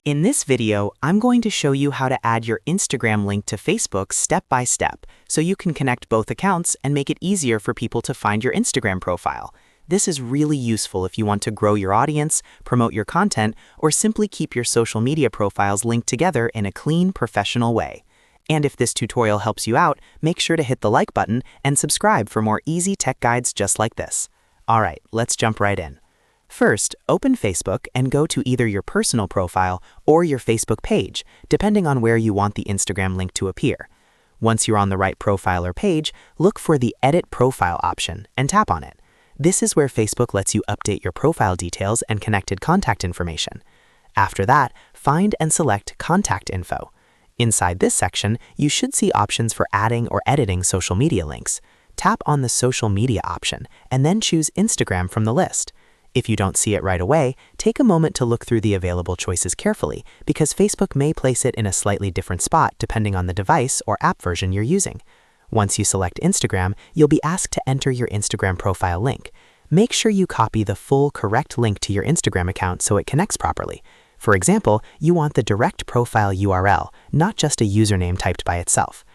In this video, I'm going to show you how to add your Instagram link to Facebook step by step, so you can connect both accounts and make it easier for people to find your Instagram profile. This is really useful if you want to grow your audience, promote your content, or simply keep your social media profiles linked together in a clean, professional way. And if this tutorial helps you out, make sure to hit the like button and subscribe for more easy tech guides just like this. Alright, let's jump right in. First, open Facebook and go to either your personal profile or your Facebook page, depending on where you want the Instagram link to appear. Once you're on the right profile or page, look for the Edit Profile option and tap on it. This is where Facebook lets you update your profile details and connected contact information. After that, find and select Contact Info. Inside this section, you should see options for adding or editing social media links. Tap on the Social Media option and then choose Instagram from the list. If you don't see it right away, take a moment to look through the available choices carefully, because Facebook may place it in a slightly different spot depending on the device or app version you're using. Once you select Instagram, you'll be asked to enter your Instagram profile link. Make sure you copy the full correct link to your Instagram account so it connects properly. For example, you want the direct profile URL, not just a username typed by itself.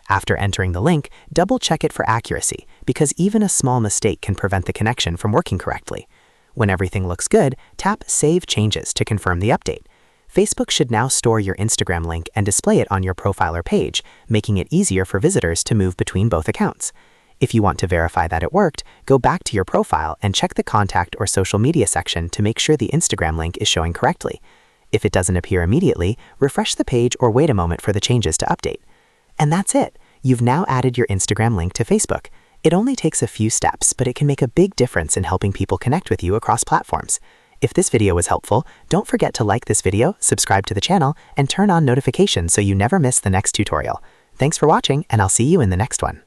After entering the link, double-check it for accuracy, because even a small mistake can prevent the connection from working correctly. When everything looks good, tap Save Changes to confirm the update. Facebook should now store your Instagram link and display it on your profile or page, making it easier for visitors to move between both accounts. If you want to verify that it worked, go back to your profile and check the Contact or Social Media section to make sure the Instagram link is showing correctly. If it doesn't appear immediately, refresh the page or wait a moment for the changes to update. And that's it! You've now added your Instagram link to Facebook. It only takes a few steps, but it can make a big difference in helping people connect with you across platforms. If this video was helpful, don't forget to like this video, subscribe to the channel, and turn on notifications so you never miss the next tutorial. Thanks for watching, and I'll see you in the next one.